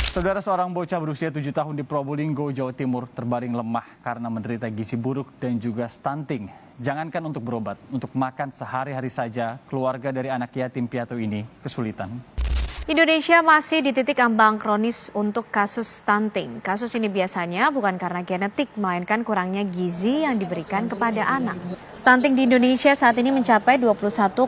Saudara, seorang bocah berusia 7 tahun di Probolinggo, Jawa Timur terbaring lemah karena menderita gizi buruk dan juga stunting. Jangankan untuk berobat, untuk makan sehari-hari saja, keluarga dari anak yatim piatu ini kesulitan. Indonesia masih di titik ambang kronis untuk kasus stunting. Kasus ini biasanya bukan karena genetik, melainkan kurangnya gizi yang diberikan kepada anak. Stunting di Indonesia saat ini mencapai 21,6%,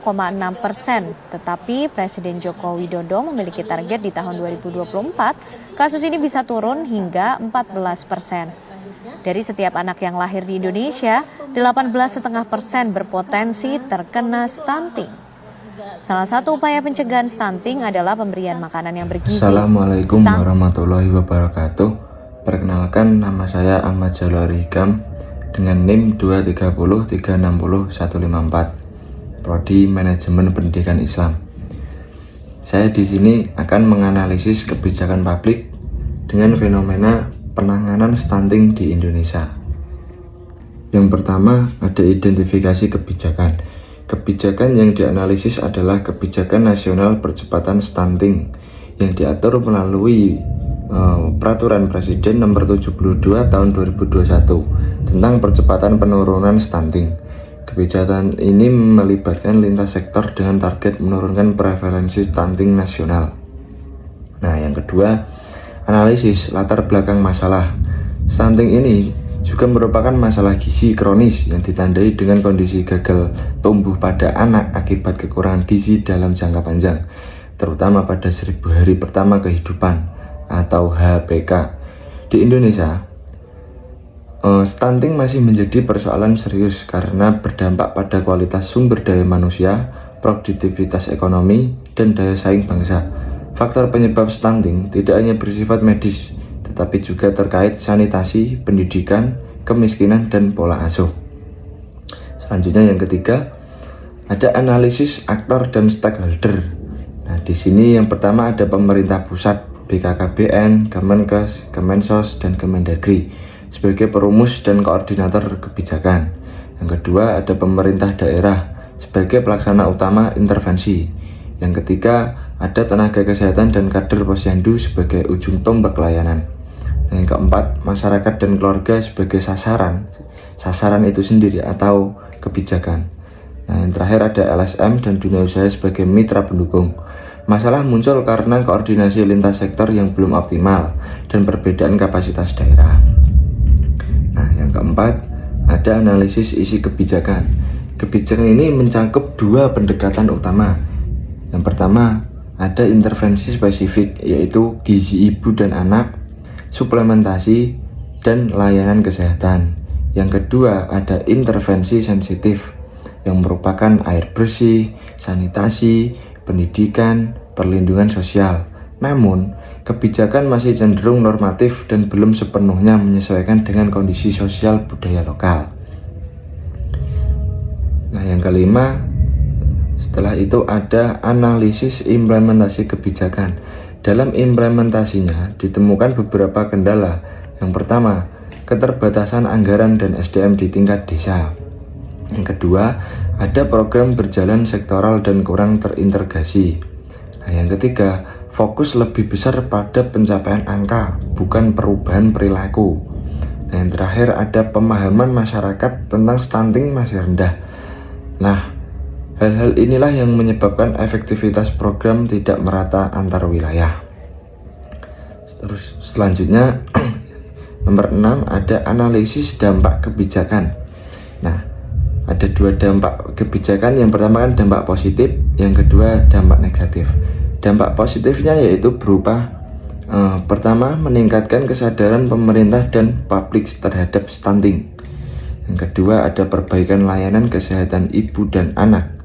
tetapi Presiden Joko Widodo memiliki target di tahun 2024, kasus ini bisa turun hingga 14%. Dari setiap anak yang lahir di Indonesia, 18,5% berpotensi terkena stunting. Salah satu upaya pencegahan stunting adalah pemberian makanan yang bergizi. Assalamualaikum warahmatullahi wabarakatuh. Perkenalkan, nama saya Ahmad Jalur Hikam dengan NIM 230360154, Prodi Manajemen Pendidikan Islam. Saya di sini akan menganalisis kebijakan publik dengan fenomena penanganan stunting di Indonesia. Yang pertama, ada identifikasi kebijakan. Kebijakan yang dianalisis adalah kebijakan nasional percepatan stunting yang diatur melalui Peraturan Presiden Nomor 72 Tahun 2021 tentang percepatan penurunan stunting. Kebijakan ini melibatkan lintas sektor dengan target menurunkan prevalensi stunting nasional. Nah, yang kedua, analisis latar belakang masalah. Stunting ini juga merupakan masalah gizi kronis yang ditandai dengan kondisi gagal tumbuh pada anak akibat kekurangan gizi dalam jangka panjang, terutama pada 1000 hari pertama kehidupan atau HPK. Di Indonesia, stunting masih menjadi persoalan serius karena berdampak pada kualitas sumber daya manusia, produktivitas ekonomi, dan daya saing bangsa. Faktor penyebab stunting tidak hanya bersifat medis, tetapi juga terkait sanitasi, pendidikan, kemiskinan, dan pola asuh. Selanjutnya yang ketiga, ada analisis aktor dan stakeholder. Nah, di sini yang pertama ada pemerintah pusat, BKKBN, Kemenkes, Kemensos, dan Kemendagri sebagai perumus dan koordinator kebijakan. Yang kedua ada pemerintah daerah sebagai pelaksana utama intervensi. Yang ketiga ada tenaga kesehatan dan kader posyandu sebagai ujung tombak layanan. Yang keempat, masyarakat dan keluarga sebagai sasaran itu sendiri atau kebijakan. Nah, yang terakhir ada LSM dan dunia usaha sebagai mitra pendukung. Masalah muncul karena koordinasi lintas sektor yang belum optimal dan perbedaan kapasitas daerah. Nah, yang keempat, ada analisis isi kebijakan. Kebijakan ini mencakup dua pendekatan utama. Yang pertama, ada intervensi spesifik, yaitu gizi ibu dan anak, suplementasi, dan layanan kesehatan. Yang kedua ada intervensi sensitif yang merupakan air bersih, sanitasi, pendidikan, perlindungan sosial. Namun, kebijakan masih cenderung normatif dan belum sepenuhnya menyesuaikan dengan kondisi sosial budaya lokal. Nah, yang kelima, setelah itu ada analisis implementasi kebijakan. Dalam implementasinya ditemukan beberapa kendala. Yang pertama, keterbatasan anggaran dan SDM di tingkat desa. Yang kedua, ada program berjalan sektoral dan kurang terintegrasi. Nah, yang ketiga, fokus lebih besar pada pencapaian angka, bukan perubahan perilaku. Nah, yang terakhir ada pemahaman masyarakat tentang stunting masih rendah. Nah, hal-hal inilah yang menyebabkan efektivitas program tidak merata antar wilayah. Terus selanjutnya nomor 6 ada analisis dampak kebijakan. Nah, ada dua dampak kebijakan. Yang pertama kan dampak positif, yang kedua dampak negatif. Dampak positifnya yaitu berupa pertama, meningkatkan kesadaran pemerintah dan publik terhadap stunting. Yang kedua ada perbaikan layanan kesehatan ibu dan anak.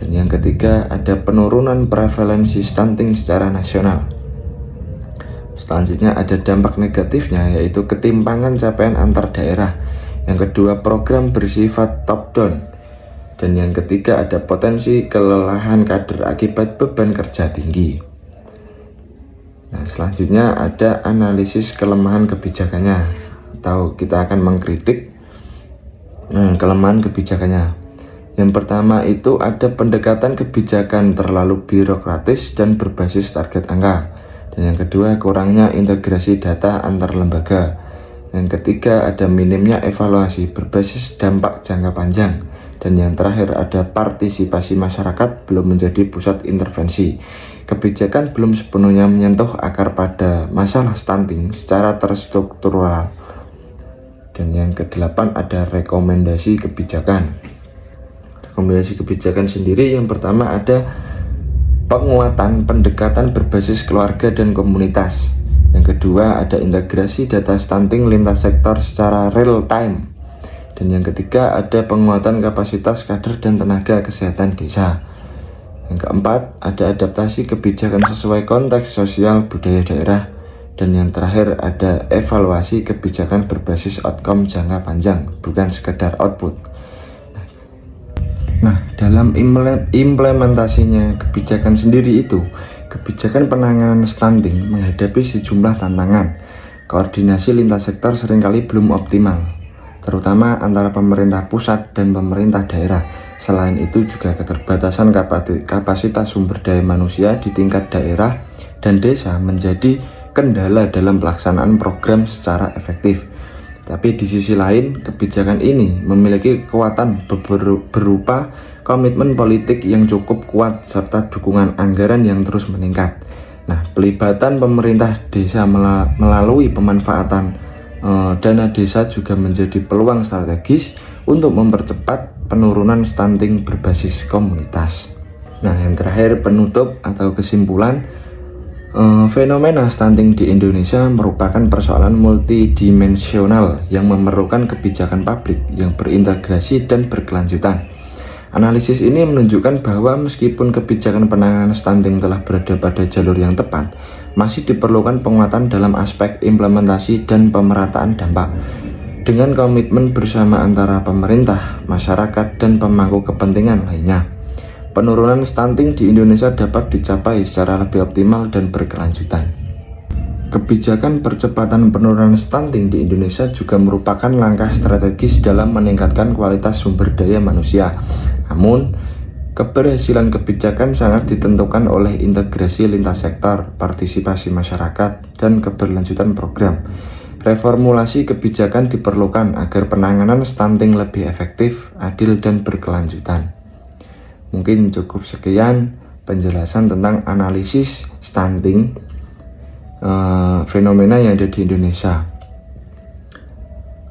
Dan yang ketiga ada penurunan prevalensi stunting secara nasional. Selanjutnya ada dampak negatifnya, yaitu ketimpangan capaian antar daerah. Yang kedua program bersifat top down. Dan yang ketiga ada potensi kelelahan kader akibat beban kerja tinggi. Nah, selanjutnya ada analisis kelemahan kebijakannya, atau kita akan mengkritik kelemahan kebijakannya. Yang pertama itu ada pendekatan kebijakan terlalu birokratis dan berbasis target angka. Dan yang kedua, kurangnya integrasi data antar lembaga. Yang ketiga, ada minimnya evaluasi berbasis dampak jangka panjang. Dan yang terakhir, ada partisipasi masyarakat belum menjadi pusat intervensi. Kebijakan belum sepenuhnya menyentuh akar pada masalah stunting secara terstruktural. Dan yang kedelapan, ada rekomendasi kebijakan. Rekomendasi kebijakan sendiri yang pertama ada penguatan pendekatan berbasis keluarga dan komunitas. Yang kedua, ada integrasi data stunting lintas sektor secara real time. Dan yang ketiga, ada penguatan kapasitas kader dan tenaga kesehatan desa. Yang keempat, ada adaptasi kebijakan sesuai konteks sosial budaya daerah. Dan yang terakhir, ada evaluasi kebijakan berbasis outcome jangka panjang, bukan sekedar output. Nah, dalam implementasinya kebijakan sendiri itu, kebijakan penanganan stunting menghadapi sejumlah tantangan. Koordinasi lintas sektor seringkali belum optimal, terutama antara pemerintah pusat dan pemerintah daerah. Selain itu juga keterbatasan kapasitas sumber daya manusia di tingkat daerah dan desa menjadi kendala dalam pelaksanaan program secara efektif. Tapi di sisi lain, kebijakan ini memiliki kekuatan berupa komitmen politik yang cukup kuat serta dukungan anggaran yang terus meningkat. Nah, pelibatan pemerintah desa melalui pemanfaatan dana desa juga menjadi peluang strategis untuk mempercepat penurunan stunting berbasis komunitas. Nah, yang terakhir, penutup atau kesimpulan, fenomena stunting di Indonesia merupakan persoalan multidimensional yang memerlukan kebijakan publik yang berintegrasi dan berkelanjutan. Analisis ini menunjukkan bahwa meskipun kebijakan penanganan stunting telah berada pada jalur yang tepat, masih diperlukan penguatan dalam aspek implementasi dan pemerataan dampak. Dengan komitmen bersama antara pemerintah, masyarakat, dan pemangku kepentingan lainnya, penurunan stunting di Indonesia dapat dicapai secara lebih optimal dan berkelanjutan. Kebijakan percepatan penurunan stunting di Indonesia juga merupakan langkah strategis dalam meningkatkan kualitas sumber daya manusia. Namun, keberhasilan kebijakan sangat ditentukan oleh integrasi lintas sektor, partisipasi masyarakat, dan keberlanjutan program. Reformulasi kebijakan diperlukan agar penanganan stunting lebih efektif, adil, dan berkelanjutan. Mungkin cukup sekian penjelasan tentang analisis stunting, fenomena yang ada di Indonesia.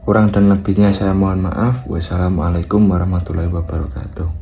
Kurang dan lebihnya saya mohon maaf. Wassalamualaikum warahmatullahi wabarakatuh.